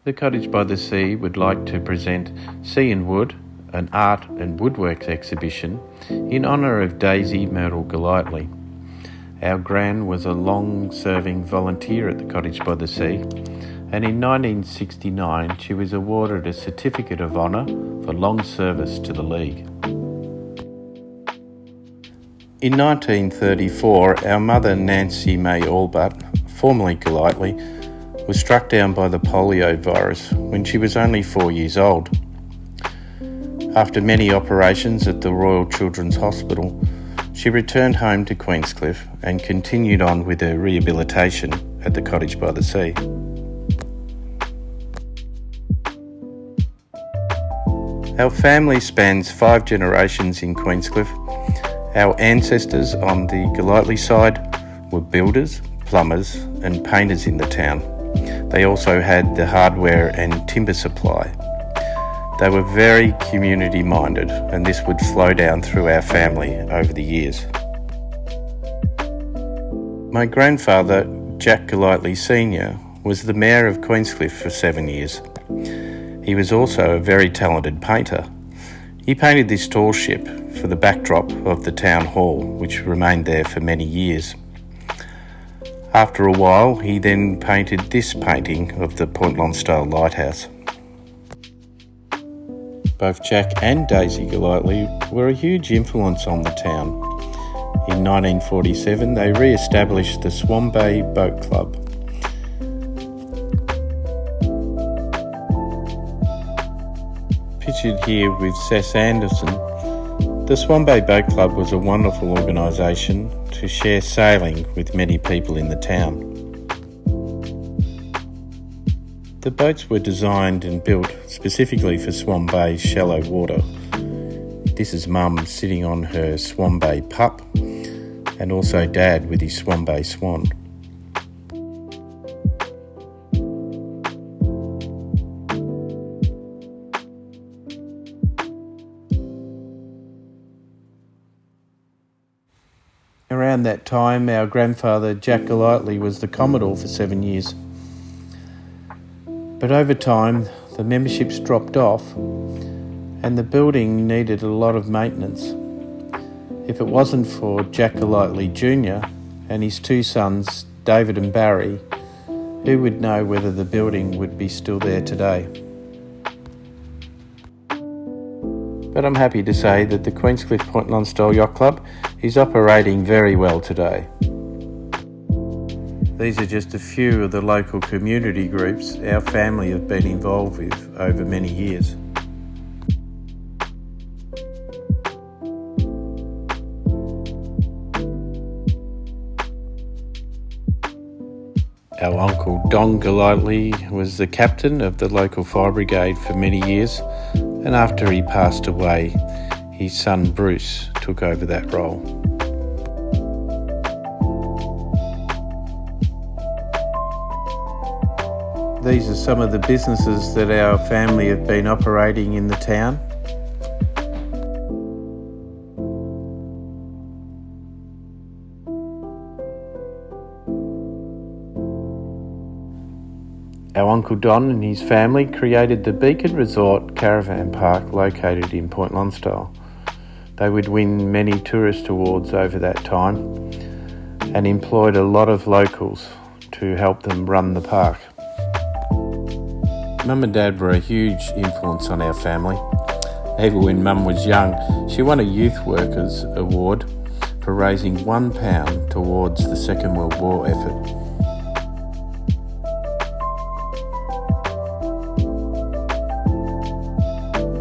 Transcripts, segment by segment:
The Cottage by the Sea would like to present Sea and Wood, an art and woodworks exhibition in honour of Daisy Myrtle Golightly. Our Gran was a long-serving volunteer at the Cottage by the Sea, and in 1969 she was awarded a Certificate of Honour for long service to the League. In 1934, our mother Nancy May Allbutt, formerly Golightly, was struck down by the polio virus when she was only 4 years old. After many operations at the Royal Children's Hospital, she returned home to Queenscliff and continued on with her rehabilitation at the Cottage by the Sea. Our family spans 5 generations in Queenscliff. Our ancestors on the Golightly side were builders, plumbers and painters in the town. They also had the hardware and timber supply. They were very community minded, and this would flow down through our family over the years. My grandfather, Jack Golightly Sr., was the Mayor of Queenscliff for 7 years. He was also a very talented painter. He painted this tall ship for the backdrop of the town hall, which remained there for many years. After a while, he then painted this painting of the Point Lonsdale Lighthouse. Both Jack and Daisy Golightly were a huge influence on the town. In 1947, they re-established the Swan Bay Boat Club. Pictured here with Sess Anderson, the Swan Bay Boat Club was a wonderful organisation to share sailing with many people in the town. The boats were designed and built specifically for Swan Bay's shallow water. This is Mum sitting on her Swan Bay pup, and also Dad with his Swan Bay swan. Around that time, our grandfather Jack Golightly was the Commodore for 7 years. But over time, the memberships dropped off and the building needed a lot of maintenance. If it wasn't for Jack Golightly Jr. and his 2 sons, David and Barry, who would know whether the building would be still there today? But I'm happy to say that the Queenscliff Point Lonsdale Yacht Club is operating very well today. These are just a few of the local community groups our family have been involved with over many years. Our uncle Don Golightly was the captain of the local fire brigade for many years, and after he passed away, his son Bruce took over that role. These are some of the businesses that our family have been operating in the town. Our Uncle Don and his family created the Beacon Resort Caravan Park located in Point Lonsdale. They would win many tourist awards over that time and employed a lot of locals to help them run the park. Mum and Dad were a huge influence on our family. Even when Mum was young, she won a Youth Workers Award for raising £1 towards the Second World War effort.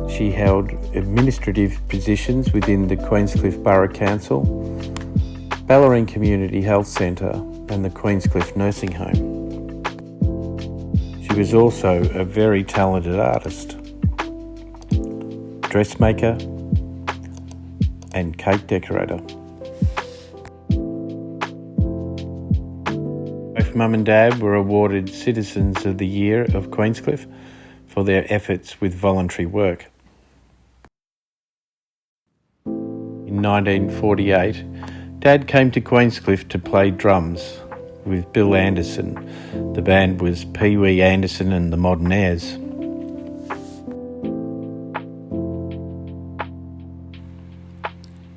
She held administrative positions within the Queenscliff Borough Council, Bellarine Community Health Centre and the Queenscliff Nursing Home. She was also a very talented artist, dressmaker and cake decorator. Both Mum and Dad were awarded Citizens of the Year of Queenscliff for their efforts with voluntary work. In 1948, Dad came to Queenscliff to play drums with Bill Anderson. The band was Pee Wee Anderson and the Modernaires.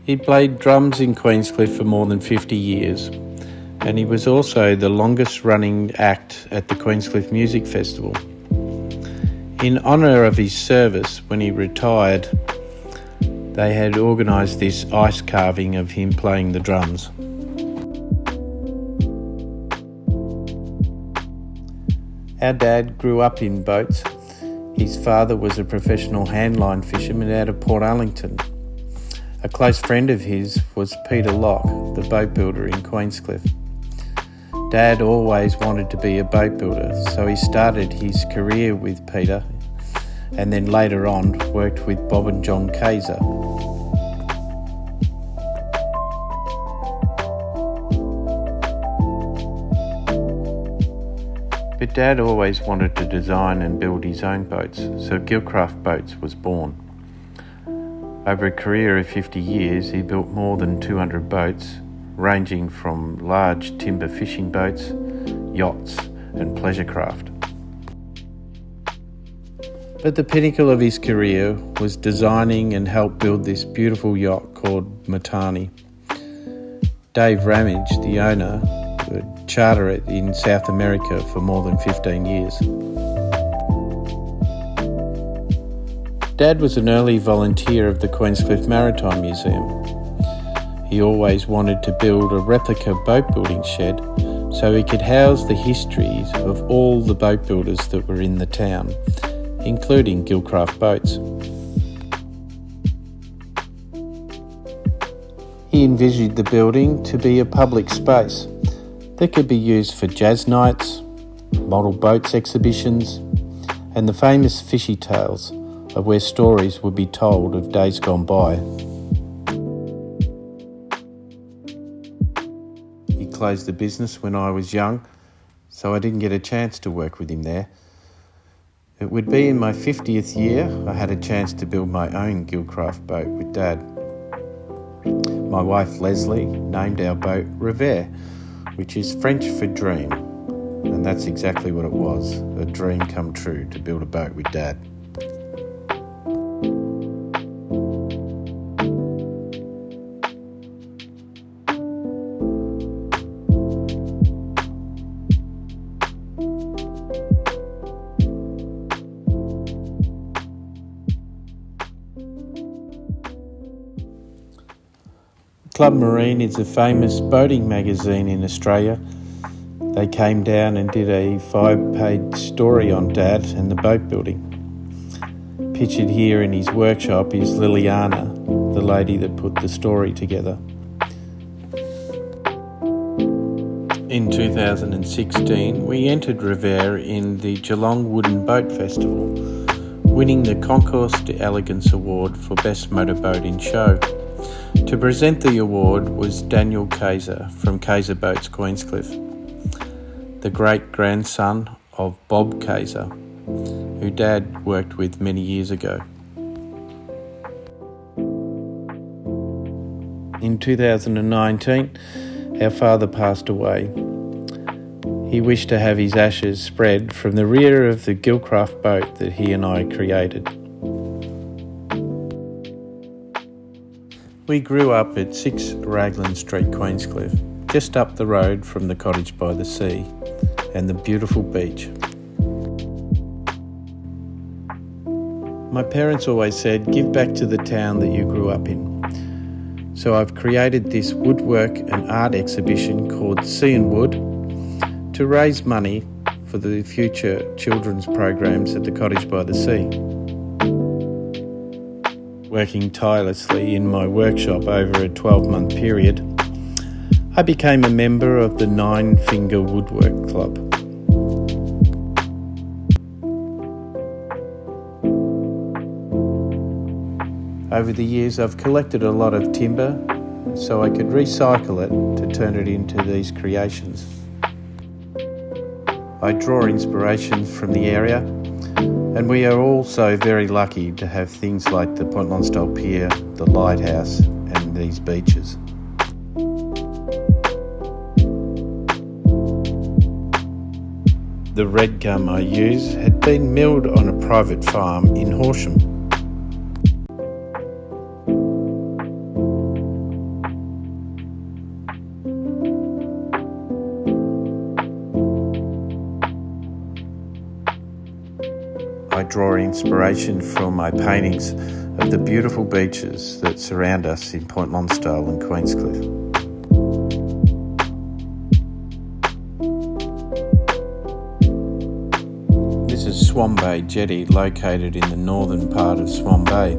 He played drums in Queenscliff for more than 50 years, and he was also the longest running act at the Queenscliff Music Festival. In honour of his service, when he retired, they had organised this ice carving of him playing the drums. Our dad grew up in boats. His father was a professional handline fisherman out of Port Arlington. A close friend of his was Peter Locke, the boat builder in Queenscliff. Dad always wanted to be a boat builder, so he started his career with Peter and then later on worked with Bob and John Kaiser. But Dad always wanted to design and build his own boats, so Gilcraft Boats was born. Over a career of 50 years, he built more than 200 boats, ranging from large timber fishing boats, yachts and pleasure craft. But the pinnacle of his career was designing and help build this beautiful yacht called Matani. Dave Ramage, the owner, would charter it in South America for more than 15 years. Dad was an early volunteer of the Queenscliff Maritime Museum. He always wanted to build a replica boat building shed so he could house the histories of all the boat builders that were in the town, including Gilcraft Boats. He envisioned the building to be a public space that could be used for jazz nights, model boats exhibitions, and the famous fishy tales of where stories would be told of days gone by. He closed the business when I was young, so I didn't get a chance to work with him there. It would be in my 50th year I had a chance to build my own Gilcraft boat with Dad. My wife Leslie named our boat Revere, which is French for dream, and that's exactly what it was, a dream come true to build a boat with Dad. Club Marine is a famous boating magazine in Australia. They came down and did a 5-page story on Dad and the boat building. Pictured here in his workshop is Liliana, the lady that put the story together. In 2016, we entered Revere in the Geelong Wooden Boat Festival, winning the Concours d'Elegance Award for Best Motorboat in Show. To present the award was Daniel Kaiser from Kaiser Boats Queenscliff, the great-grandson of Bob Kaiser, who Dad worked with many years ago. In 2019, our father passed away. He wished to have his ashes spread from the rear of the Gilcraft boat that he and I created. We grew up at 6 Raglan Street, Queenscliff, just up the road from the Cottage by the sea and the beautiful beach. My parents always said, give back to the town that you grew up in. So I've created this woodwork and art exhibition called Sea and Wood to raise money for the future children's programs at the Cottage by the sea. Working tirelessly in my workshop over a 12-month period, I became a member of the 9 Finger Woodwork Club. Over the years, I've collected a lot of timber so I could recycle it to turn it into these creations. I draw inspiration from the area, and we are also very lucky to have things like the Pont Lonsdale Pier, the lighthouse, and these beaches. The red gum I use had been milled on a private farm in Horsham. I draw inspiration from my paintings of the beautiful beaches that surround us in Point Lonsdale and Queenscliff. This is Swan Bay Jetty, located in the northern part of Swan Bay.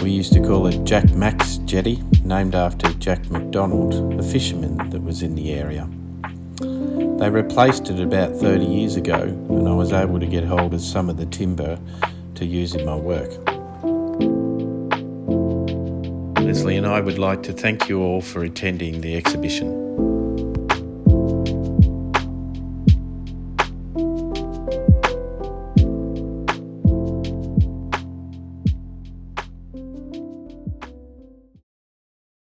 We used to call it Jack Mac's Jetty, named after Jack McDonald, a fisherman that was in the area. They replaced it about 30 years ago, and I was able to get hold of some of the timber to use in my work. Leslie and I would like to thank you all for attending the exhibition.